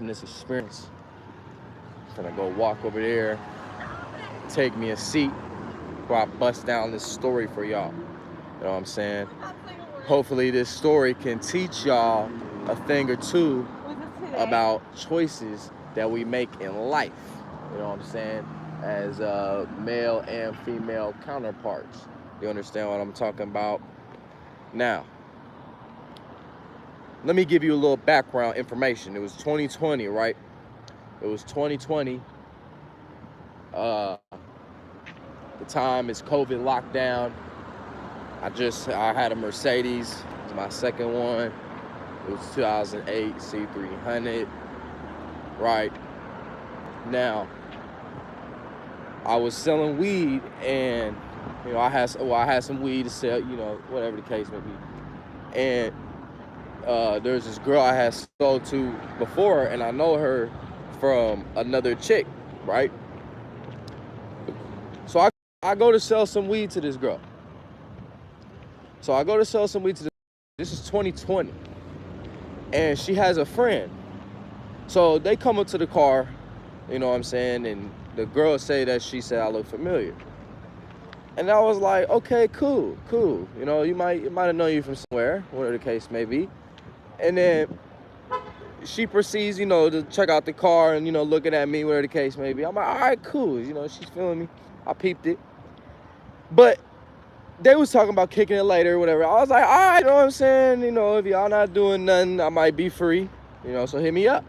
having this experience. I'm gonna go walk over there, take me a seat while I bust down this story for y'all. You know what I'm saying? Hopefully this story can teach y'all a thing or two about choices that we make in life. You know what I'm saying? As male and female counterparts. You understand what I'm talking about? Now, let me give you a little background information. It was 2020, right? It was 2020. The time is COVID lockdown. I had a Mercedes. It was my second one. It was 2008 C300. Right. Now, I was selling weed, and I had some weed to sell, whatever the case may be. And there's this girl I had sold to before, and I know her from another chick, right? So I go to sell some weed to this girl. This is 2020. And she has a friend. So they come up to the car, you know what I'm saying? And the girl she said I look familiar. And I was like, okay, cool. You might have known you from somewhere, whatever the case may be. And then she proceeds, to check out the car and, looking at me, whatever the case may be. I'm like, all right, cool. She's feeling me. I peeped it. But they was talking about kicking it later, whatever. I was like, all right, you know what I'm saying? If y'all not doing nothing, I might be free, so hit me up.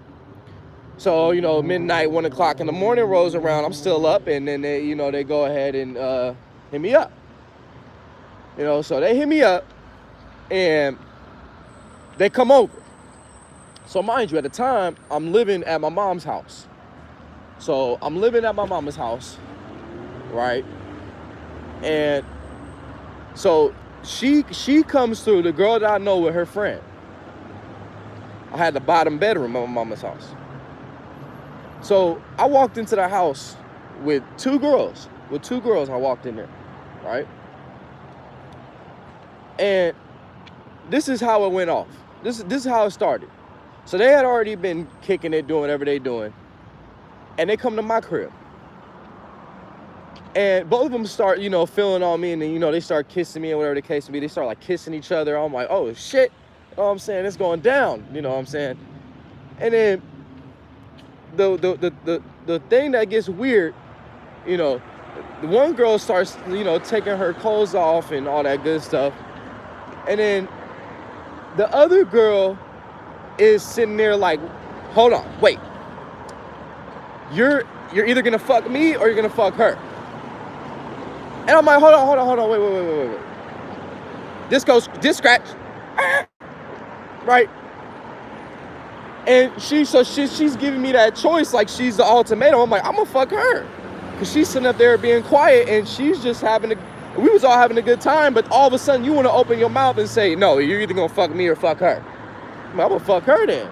So, midnight, 1 o'clock in the morning rolls around. I'm still up, and then they go ahead and hit me up. So they hit me up, and they come over. So mind you, at the time, I'm living at my mom's house. So I'm living at my mama's house, right? And so she comes through, the girl that I know, with her friend. I had the bottom bedroom of my mama's house. So I walked into the house with two girls. I walked in there, right? And this is how it went off. This is how it started. So they had already been kicking it, doing whatever they doing. And they come to my crib. And both of them start, feeling on me, and then, they start kissing me, and whatever the case may be. They start like kissing each other. I'm like, oh shit. You know what I'm saying? It's going down. You know what I'm saying? And then the thing that gets weird, the one girl starts, taking her clothes off and all that good stuff. And then the other girl is sitting there like, hold on, wait. You're either gonna fuck me or you're gonna fuck her. And I'm like, hold on, wait. This scratch. Right? And she's giving me that choice like she's the ultimatum. I'm like, I'm gonna fuck her. Cause she's sitting up there being quiet, and she's just we was all having a good time, but all of a sudden you wanna open your mouth and say, no, you're either gonna fuck me or fuck her. I'm gonna fuck her then.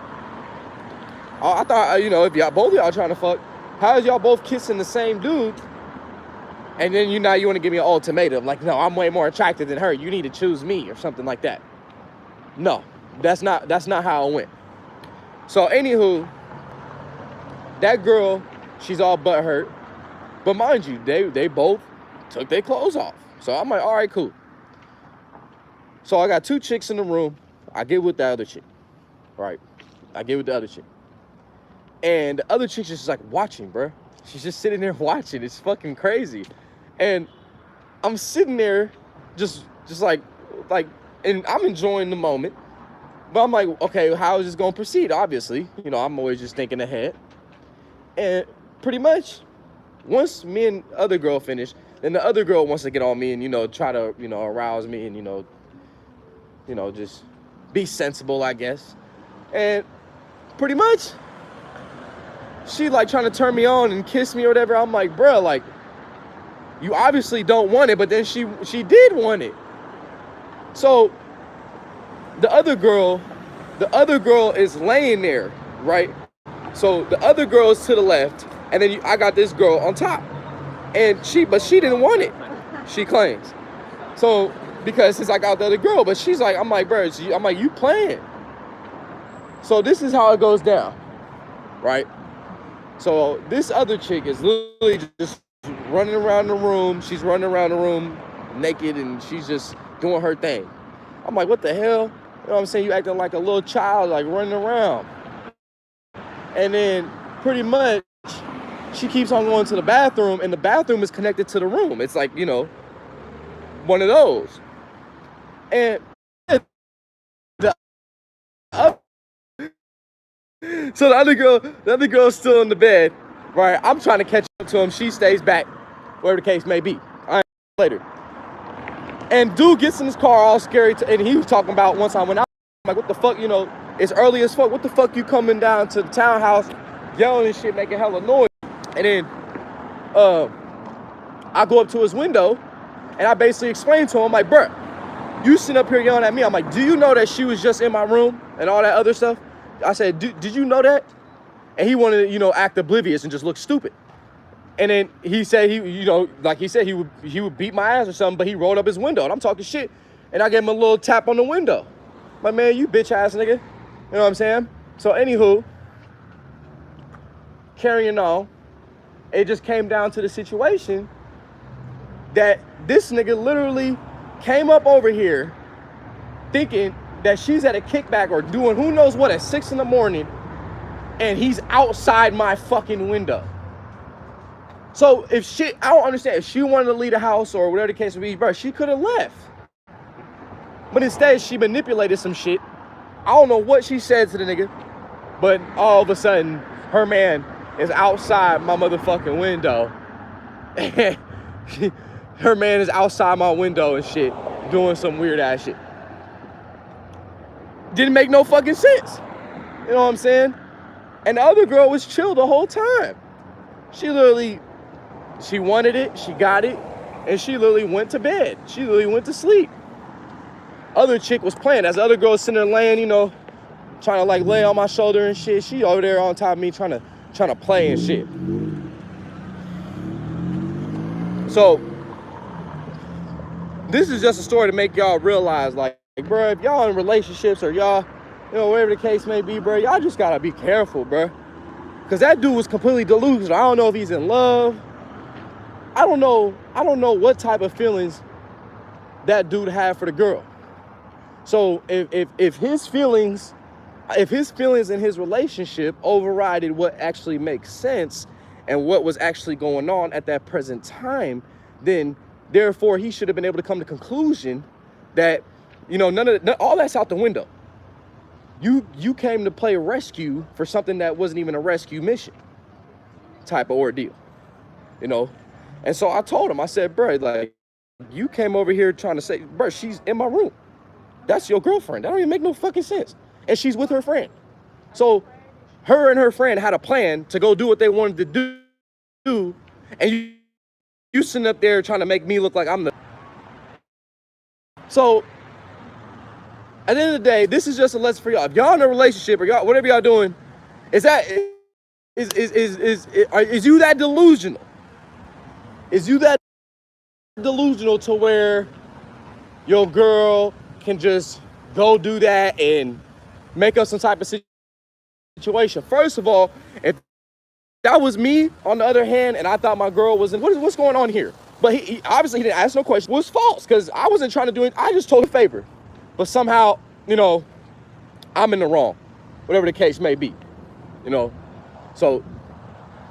I thought, if both of y'all trying to fuck, how is y'all both kissing the same dude? And then you want to give me an ultimatum. Like, no, I'm way more attractive than her. You need to choose me or something like that. No, that's not how it went. So anywho, that girl, she's all butthurt. But mind you, they both took their clothes off. So I'm like, all right, cool. So I got two chicks in the room. I get with the other chick. Right? I get with the other chick. And the other chick's just like watching, bro. She's just sitting there watching. It's fucking crazy. And I'm sitting there just like, and I'm enjoying the moment. But I'm like, okay, how is this going to proceed? Obviously, I'm always just thinking ahead. And pretty much, once me and the other girl finish, then the other girl wants to get on me and, try to, arouse me and, just be sensible, I guess. And pretty much, she like trying to turn me on and kiss me or whatever. I'm like, bro, like, you obviously don't want it, but then she did want it. So the other girl is laying there, right? So the other girl is to the left, and then I got this girl on top, and she didn't want it, she claims. So because since I got the other girl, but she's like, I'm like, bro, I'm like, you playing? So this is how it goes down, right? So this other chick is literally just running around the room. She's running around the room naked, and she's just doing her thing. I'm like, what the hell? You know what I'm saying? You acting like a little child, like running around. And then pretty much she keeps on going to the bathroom, and the bathroom is connected to the room. It's like, you know, one of those. And the other, so the other girl's still in the bed, right? I'm trying to catch up to him. She stays back, whatever the case may be. All right, later. And dude gets in his car all scary, and he was talking about one time when I'm like, what the fuck, you know, it's early as fuck. What the fuck you coming down to the townhouse yelling and shit, making hella noise? And then I go up to his window, and I basically explain to him, like, bruh, you sitting up here yelling at me. I'm like, do you know that she was just in my room and all that other stuff? I said, did you know that? And he wanted to, you know, act oblivious and just look stupid. And then he said you know, like he said, he would beat my ass or something, but he rolled up his window, and I'm talking shit, and I gave him a little tap on the window. Like, man, you bitch ass nigga. You know what I'm saying? So anywho, carrying on, it just came down to the situation that this nigga literally came up over here thinking that she's at a kickback or doing who knows what at 6 in the morning, and he's outside my fucking window. So if she, I don't understand, if she wanted to leave the house or whatever the case may be, bro, she could have left. But instead, she manipulated some shit. I don't know what she said to the nigga, but all of a sudden, her man is outside my motherfucking window. Her man is outside my window and shit, doing some weird ass shit. Didn't make no fucking sense. You know what I'm saying? And the other girl was chill the whole time. She wanted it, she got it, and she literally went to bed. She literally went to sleep. Other chick was playing. As the other girl was sitting there laying, you know, trying to like lay on my shoulder and shit. She over there on top of me trying to play and shit. So this is just a story to make y'all realize, like, bro, if y'all in relationships or y'all, you know, whatever the case may be, bro, y'all just gotta be careful, bro. Because that dude was completely delusional. I don't know if he's in love. I don't know what type of feelings that dude had for the girl. So if his feelings in his relationship overrided what actually makes sense and what was actually going on at that present time, then therefore he should have been able to come to the conclusion that, you know, all that's out the window. You came to play rescue for something that wasn't even a rescue mission type of ordeal, you know? And so I told him, I said, bro, like, you came over here trying to say, bro, she's in my room. That's your girlfriend. That don't even make no fucking sense. And she's with her friend. So her and her friend had a plan to go do what they wanted to do. And you sitting up there trying to make me look like I'm the... So at the end of the day, this is just a lesson for y'all. If y'all in a relationship or y'all, whatever y'all doing, is you that delusional? Is you that delusional to where your girl can just go do that and make up some type of situation? First of all, if that was me, on the other hand, and I thought my girl was in, what's going on here? But he obviously didn't ask no question. It was false, because I wasn't trying to do it. I just told a favor. But somehow, you know, I'm in the wrong, whatever the case may be, you know. So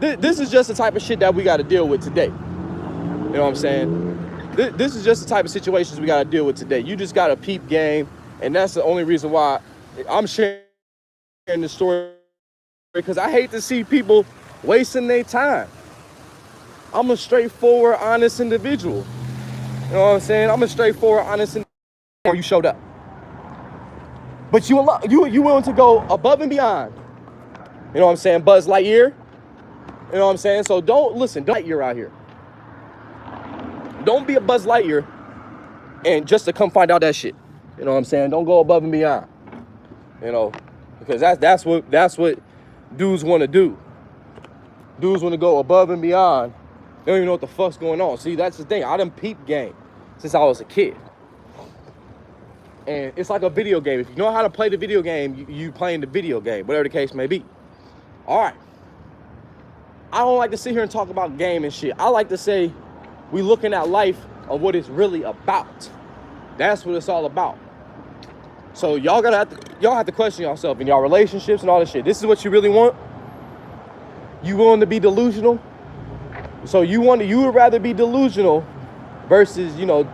this is just the type of shit that we got to deal with today. You know what I'm saying? This is just the type of situations we got to deal with today. You just got to peep game, and that's the only reason why I'm sharing this story, because I hate to see people wasting their time. I'm a straightforward, honest individual. You know what I'm saying? I'm a straightforward, honest individual. You showed up. But you willing to go above and beyond. You know what I'm saying? Buzz Lightyear. You know what I'm saying? So don't Lightyear out here. Don't be a Buzz Lightyear and just to come find out that shit. You know what I'm saying? Don't go above and beyond. You know, because that's what dudes want to do. Dudes want to go above and beyond. They don't even know what the fuck's going on. See, that's the thing. I done peep game since I was a kid. And it's like a video game. If you know how to play the video game, you playing the video game, whatever the case may be. All right. I don't like to sit here and talk about game and shit. I like to say we looking at life of what it's really about. That's what it's all about. So y'all have to question yourself in y'all relationships and all this shit. This is what you really want? You willing to be delusional? So you would rather be delusional versus, you know,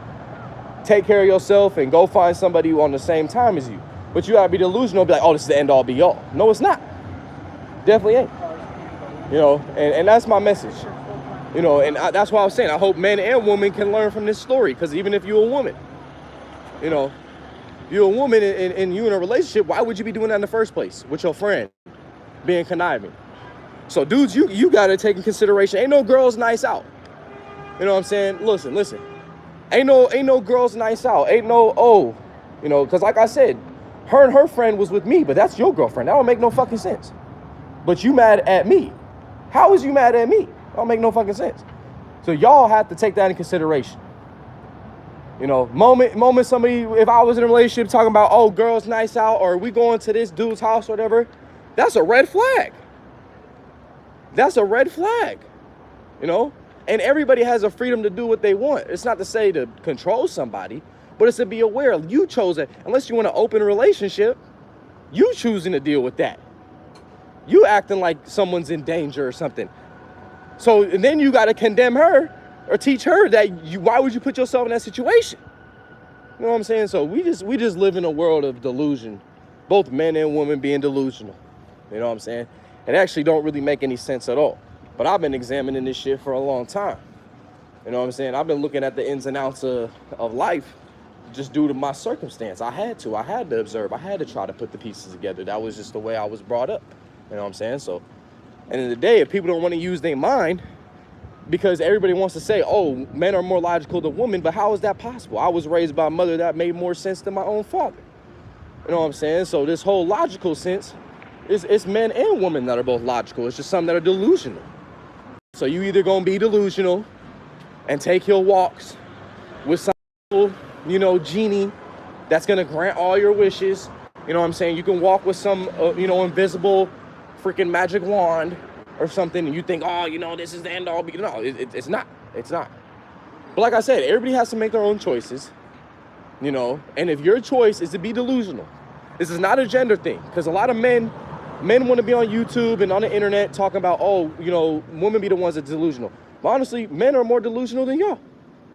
take care of yourself and go find somebody on the same time as you. But you gotta be delusional, be like, oh, this is the end all be all. No, it's not. Definitely ain't. You know, and that's my message. You know, and that's why I was saying, I hope men and women can learn from this story. Because even if you're a woman, you know, you're a woman and you're in a relationship, why would you be doing that in the first place with your friend, being conniving? So dudes, you gotta take in consideration, ain't no girls nice out. You know what I'm saying? Listen. Ain't no girls nice out. Ain't no, you know, because like I said, her and her friend was with me, but that's your girlfriend. That don't make no fucking sense. But you mad at me. How is you mad at me? That don't make no fucking sense. So y'all have to take that in consideration. You know, moment somebody, if I was in a relationship talking about, oh, girls nice out, or we going to this dude's house or whatever, that's a red flag. That's a red flag, you know? And everybody has a freedom to do what they want. It's not to say to control somebody, but it's to be aware. You chose it. Unless you want an open relationship, you choosing to deal with that. You acting like someone's in danger or something. So and then you got to condemn her or teach her that why would you put yourself in that situation? You know what I'm saying? So we just live in a world of delusion, both men and women being delusional. You know what I'm saying? It actually don't really make any sense at all. But I've been examining this shit for a long time. You know what I'm saying? I've been looking at the ins and outs of life just due to my circumstance. I had to observe. I had to try to put the pieces together. That was just the way I was brought up. You know what I'm saying? So, end of the day, if people don't want to use their mind, because everybody wants to say, oh, men are more logical than women, but how is that possible? I was raised by a mother that made more sense than my own father. You know what I'm saying? So this whole logical sense, it's men and women that are both logical. It's just some that are delusional. So you either gonna be delusional and take your walks with some, you know, genie that's gonna grant all your wishes. You know what I'm saying? You can walk with some, you know, invisible freaking magic wand or something, and you think, oh, you know, this is the end all be. No, it's not. It's not. But like I said, everybody has to make their own choices, you know. And if your choice is to be delusional, this is not a gender thing, because a lot of men want to be on YouTube and on the internet talking about, oh, you know, women be the ones that are delusional. But honestly, men are more delusional than y'all.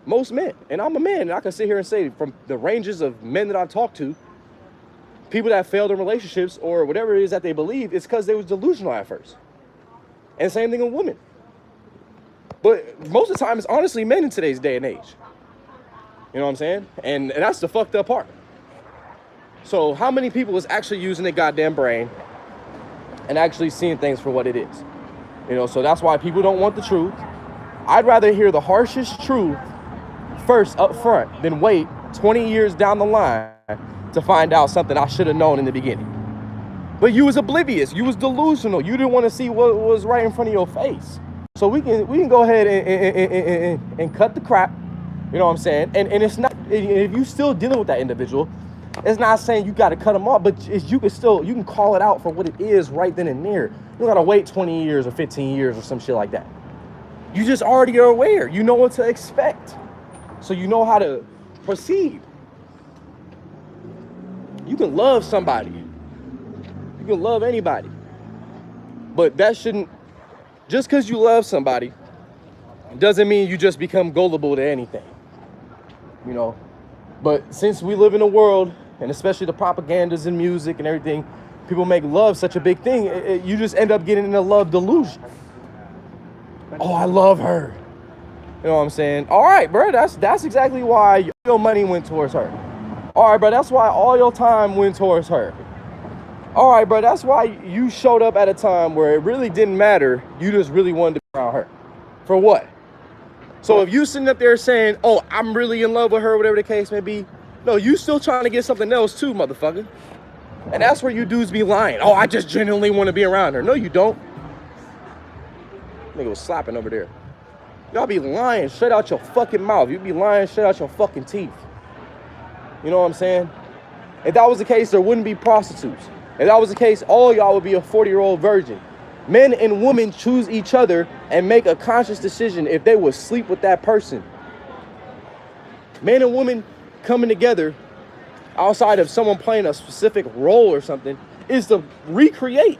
Most men. And I'm a man, and I can sit here and say from the ranges of men that I've talked to, people that failed in relationships or whatever it is that they believe, it's because they was delusional at first. And same thing with women. But most of the time, it's honestly men in today's day and age. You know what I'm saying? And that's the fucked up part. So how many people is actually using their goddamn brain and actually seeing things for what it is? You know, so that's why people don't want the truth. I'd rather hear the harshest truth first up front than wait 20 years down the line to find out something I should have known in the beginning. But you was oblivious. You was delusional. You didn't want to see what was right in front of your face. So we can go ahead and cut the crap. You know what I'm saying? And it's not, if you still dealing with that individual, it's not saying you got to cut them off, but you can call it out for what it is right then and there. You don't got to wait 20 years or 15 years or some shit like that. You just already are aware. You know what to expect. So you know how to proceed. You can love somebody. You can love anybody. But that shouldn't, just because you love somebody doesn't mean you just become gullible to anything. You know? But since we live in a world, and especially the propagandas in music and everything, people make love such a big thing, you just end up getting in a love delusion. Oh, I love her. You know what I'm saying? All right, bro, that's exactly why your money went towards her. All right, bro, that's why all your time went towards her. All right, bro, that's why you showed up at a time where it really didn't matter. You just really wanted to be around her. For what? So if you sitting up there saying, oh, I'm really in love with her, whatever the case may be, no, you still trying to get something else too, motherfucker. And that's where you dudes be lying. Oh, I just genuinely want to be around her. No, you don't. Nigga was slapping over there. Y'all be lying straight out your fucking mouth. You be lying straight out your fucking teeth. You know what I'm saying? If that was the case, there wouldn't be prostitutes. If that was the case, all y'all would be a 40-year-old virgin. Men and women choose each other and make a conscious decision if they would sleep with that person. Men and women coming together outside of someone playing a specific role or something is to recreate.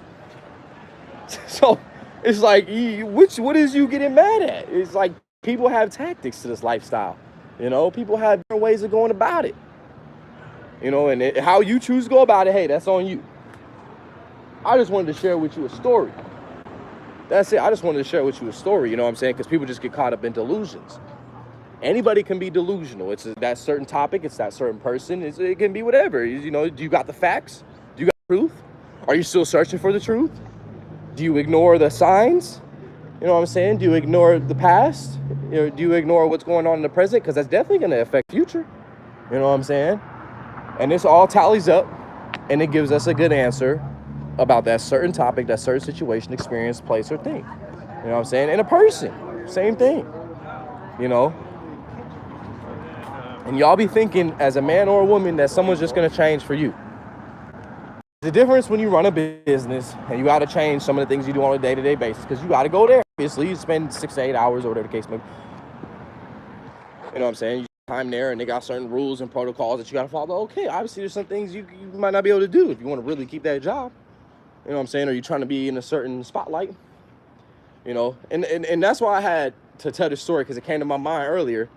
So it's like, what is you getting mad at? It's like people have tactics to this lifestyle. You know, people have different ways of going about it. You know, and how you choose to go about it, hey, that's on you. I just wanted to share with you a story. That's it. I just wanted to share with you a story, you know what I'm saying? Because people just get caught up in delusions. Anybody can be delusional. It's that certain topic. It's that certain person. It can be whatever. You know, do you got the facts? Do you got truth? Are you still searching for the truth? Do you ignore the signs? You know what I'm saying? Do you ignore the past? Do you ignore what's going on in the present? Because that's definitely going to affect the future. You know what I'm saying? And this all tallies up, and it gives us a good answer about that certain topic, that certain situation, experience, place, or thing. You know what I'm saying? And a person, same thing. You know? And y'all be thinking, as a man or a woman, that someone's just going to change for you. The difference when you run a business and you got to change some of the things you do on a day-to-day basis, because you got to go there. Obviously, you spend 6 to 8 hours or whatever the case may be. You know what I'm saying? You time there, and they got certain rules and protocols that you got to follow. Okay, obviously, there's some things you might not be able to do if you want to really keep that job. You know what I'm saying? Or you're trying to be in a certain spotlight. You know? And that's why I had to tell this story, because it came to my mind earlier.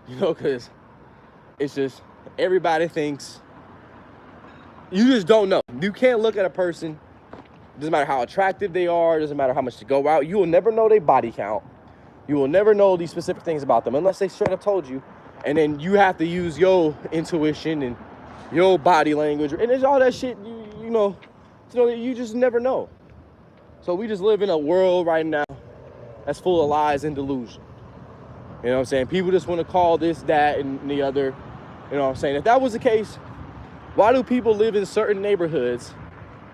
You know, because it's just, everybody thinks, you just don't know. You can't look at a person, doesn't matter how attractive they are, doesn't matter how much they go out, you will never know their body count. You will never know these specific things about them unless they straight up told you. And then you have to use your intuition and your body language. And there's all that shit, you know, you just never know. So we just live in a world right now that's full of lies and delusion. You know what I'm saying? People just want to call this, that, and the other. You know what I'm saying? If that was the case, why do people live in certain neighborhoods?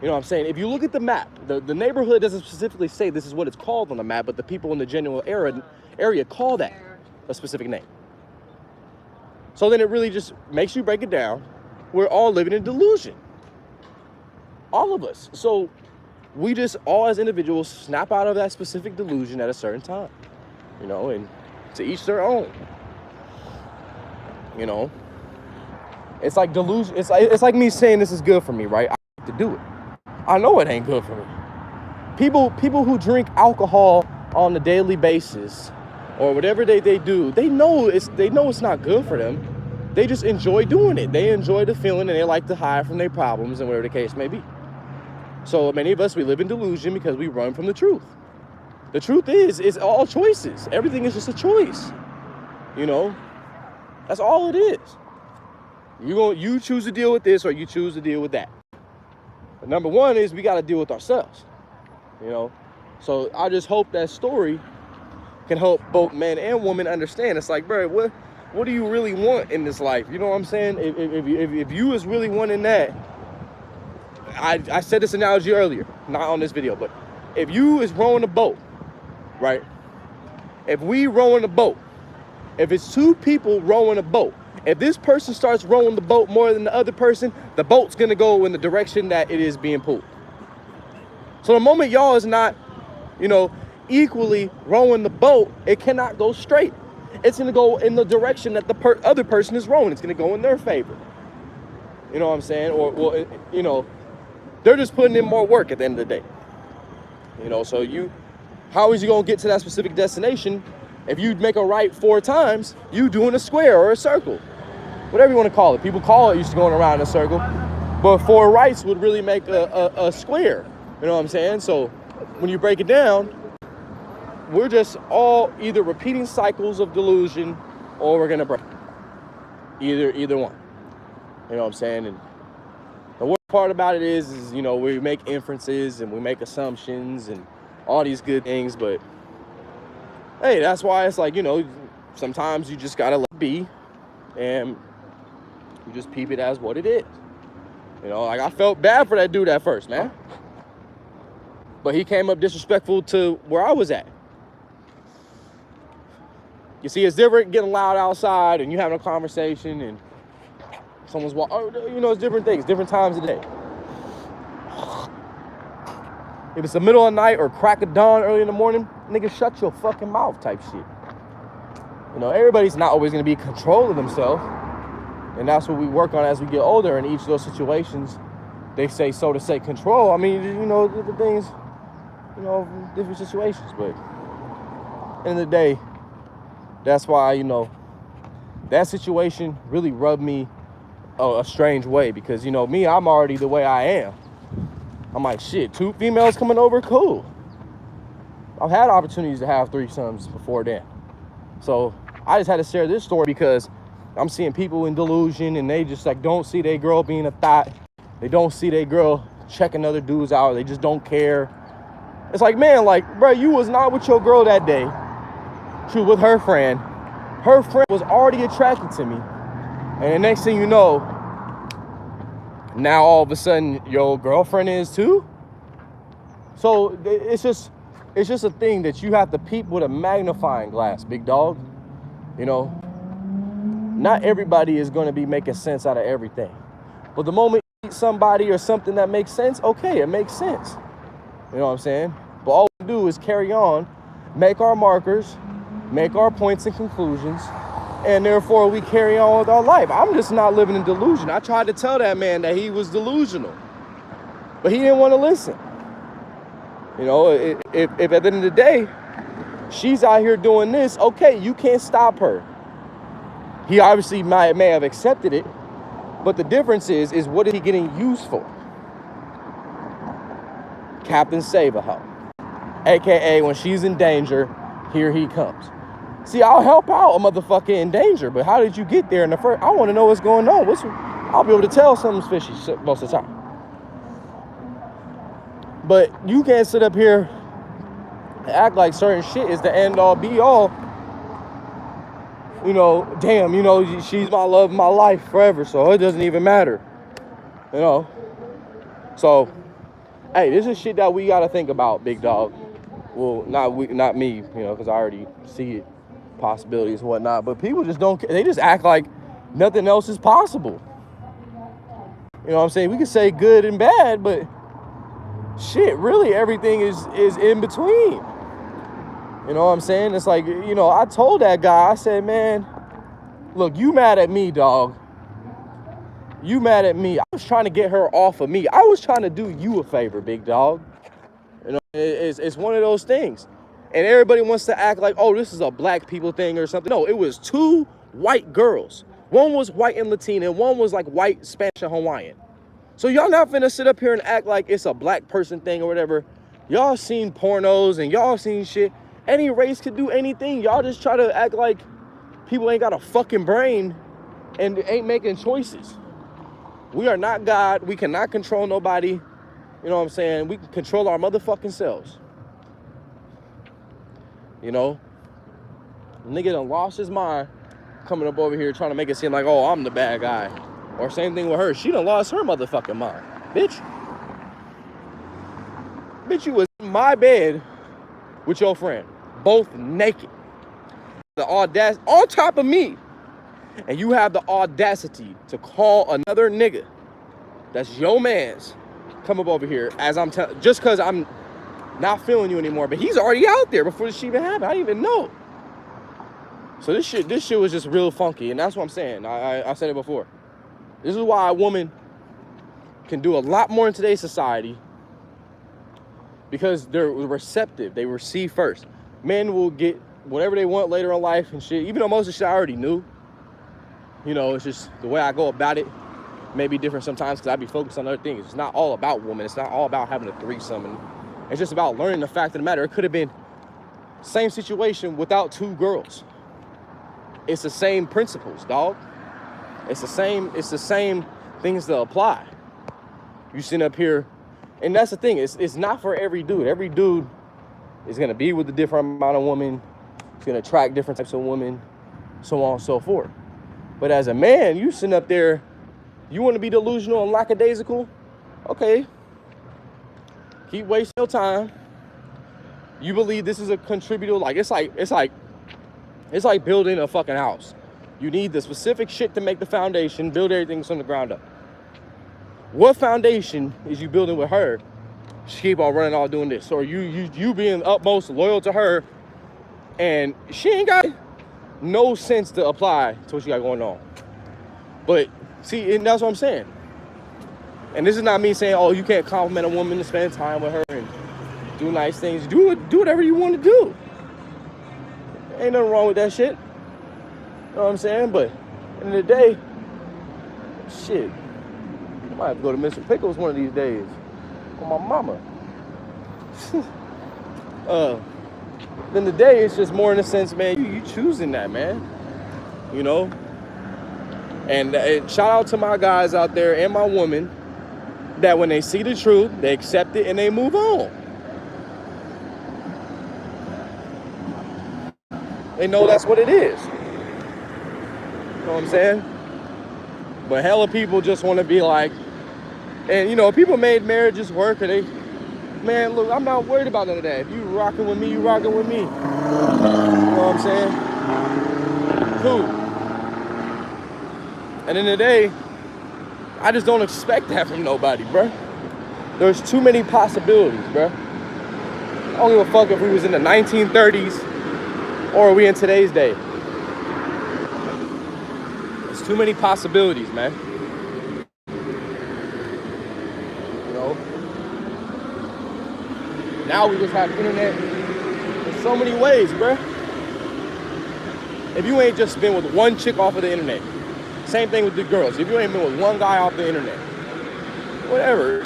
You know what I'm saying? If you look at the map, the neighborhood doesn't specifically say this is what it's called on the map, but the people in the general area call that a specific name. So then it really just makes you break it down. We're all living in delusion. All of us. So we just all as individuals snap out of that specific delusion at a certain time. You know, and to each their own. You know? It's like delusion. It's like me saying this is good for me, right? I have to do it. I know it ain't good for me. People who drink alcohol on a daily basis or whatever they do, they know it's not good for them. They just enjoy doing it. They enjoy the feeling, and they like to hide from their problems and whatever the case may be. So many of us, we live in delusion because we run from the truth. The truth is, it's all choices. Everything is just a choice. You know? That's all it is. You choose to deal with this or you choose to deal with that. But number one is we got to deal with ourselves. You know? So I just hope that story can help both men and women understand. It's like, bro, what do you really want in this life? You know what I'm saying? If you was really wanting that, I said this analogy earlier, not on this video, but if you is rowing a boat, right? If we rowing a boat, if it's two people rowing a boat, if this person starts rowing the boat more than the other person, the boat's gonna go in the direction that it is being pulled. So the moment y'all is not, you know, equally rowing the boat, it cannot go straight. It's gonna go in the direction that the other person is rowing. It's gonna go in their favor. You know what I'm saying? Or, well, you know, they're just putting in more work at the end of the day. You know, so how is you gonna get to that specific destination? If you make a right 4 times, you doing a square or a circle. Whatever you want to call it. People call it used to going around in a circle. But 4 rights would really make a square. You know what I'm saying? So when you break it down, we're just all either repeating cycles of delusion or we're gonna break. Either one. You know what I'm saying? And the worst part about it is, you know, we make inferences and we make assumptions and all these good things, but hey, that's why it's like, you know, sometimes you just gotta let it be and you just peep it as what it is. You know, like I felt bad for that dude at first, man. But he came up disrespectful to where I was at. You see, it's different getting loud outside and you having a conversation and someone's walking, you know, it's different things, different times of the day. If it's the middle of the night or crack of dawn early in the morning, nigga, shut your fucking mouth type shit. You know, everybody's not always going to be in control of themselves. And that's what we work on as we get older. In each of those situations, they say, so to say, control. I mean, you know, the things, you know, different situations. But at the end of the day, that's why, you know, that situation really rubbed me a strange way. Because, you know, me, I'm already the way I am. I'm like, shit, 2 females coming over, cool. I've had opportunities to have threesomes before then. So I just had to share this story because I'm seeing people in delusion and they just like don't see their girl being a thought. They don't see their girl checking other dudes out. They just don't care. It's like, man, like, bro, you was not with your girl that day. She was with her friend. Her friend was already attracted to me. And the next thing you know, now all of a sudden your girlfriend is too. So it's just a thing that you have to peep with a magnifying glass, big dog. You know, not everybody is going to be making sense out of everything. But the moment you meet somebody or something that makes sense, okay, it makes sense. You know what I'm saying? But all we do is carry on, make our markers, make our points and conclusions, and therefore we carry on with our life. I'm just not living in delusion. I tried to tell that man that he was delusional, but he didn't want to listen. You know, if at the end of the day, she's out here doing this, okay, you can't stop her. He obviously may have accepted it, but the difference is what is he getting used for? Captain Save-A-Hoe. AKA when she's in danger, here he comes. See, I'll help out a motherfucker in danger, but how did you get there in the first? I want to know what's going on. I'll be able to tell something's fishy most of the time. But you can't sit up here and act like certain shit is the end all be all. You know, damn, you know, she's my love of my life forever, so it doesn't even matter. You know? So, hey, this is shit that we got to think about, big dog. Well, not me, you know, because I already see it, possibilities and whatnot. But people just don't, they just act like nothing else is possible. You know what I'm saying? We can say good and bad, but shit, really everything is in between. You know what I'm saying? It's like, you know, I told that guy, I said, man, look, you mad at me, dog. You mad at me. I was trying to get her off of me. I was trying to do you a favor, big dog. You know, it's one of those things. And everybody wants to act like, oh, this is a black people thing or something. No, it was 2 white girls. One was white and Latina, and one was like white, Spanish, and Hawaiian. So y'all not finna sit up here and act like it's a black person thing or whatever. Y'all seen pornos and y'all seen shit. Any race could do anything. Y'all just try to act like people ain't got a fucking brain and ain't making choices. We are not God. We cannot control nobody. You know what I'm saying? We can control our motherfucking selves. You know? Nigga done lost his mind coming up over here trying to make it seem like, oh, I'm the bad guy. Or same thing with her. She done lost her motherfucking mind. Bitch. Bitch, you was in my bed with your friend. Both naked. The audacity on top of me. And you have the audacity to call another nigga that's your man's come up over here as I'm telling, just because I'm not feeling you anymore. But he's already out there before this shit even happened. I didn't even know. So this shit was just real funky. And that's what I'm saying. I said it before. This is why a woman can do a lot more in today's society, because they're receptive. They receive first. Men will get whatever they want later in life and shit. Even though most of the shit I already knew. You know, it's just the way I go about it may be different sometimes because I be focused on other things. It's not all about women. It's not all about having a threesome. And it's just about learning the fact of the matter. It could have been same situation without 2 girls. It's the same principles, dog. It's the same things that apply. You sitting up here, and that's the thing. It's not for every dude. Every dude is gonna be with a different amount of women. It's gonna attract different types of women, so on and so forth. But as a man, you sitting up there, you want to be delusional and lackadaisical? Okay. Keep wasting your time. You believe this is a contributor? Like it's like building a fucking house. You need the specific shit to make the foundation, build everything from the ground up. What foundation is you building with her she keep on running off doing this, or you being utmost loyal to her, and she ain't got no sense to apply to what she got going on. But see, and that's what I'm saying. And this is not me saying, oh, you can't compliment a woman to spend time with her and do nice things. Do whatever you want to do. Ain't nothing wrong with that shit. You know what I'm saying? But at the end of the day, shit, I might have to go to Mr. Pickles one of these days. On my mama. Then the day, it's just more in the sense, man, you choosing that, man. You know? And shout out to my guys out there and my woman that when they see the truth, they accept it and they move on. They know that's what it is. You know what I'm saying? But hella people just want to be like, and you know, people made marriages work, or they, man, look, I'm not worried about none of that. If you rocking with me, you rocking with me. You know what I'm saying? Cool. And in the day, I just don't expect that from nobody, bruh. There's too many possibilities, bruh. I don't give a fuck if we was in the 1930s or we in today's day. There's too many possibilities, man. You know? Now we just have internet in so many ways, bruh. If you ain't just been with one chick off of the internet, same thing with the girls. If you ain't been with one guy off the internet, whatever.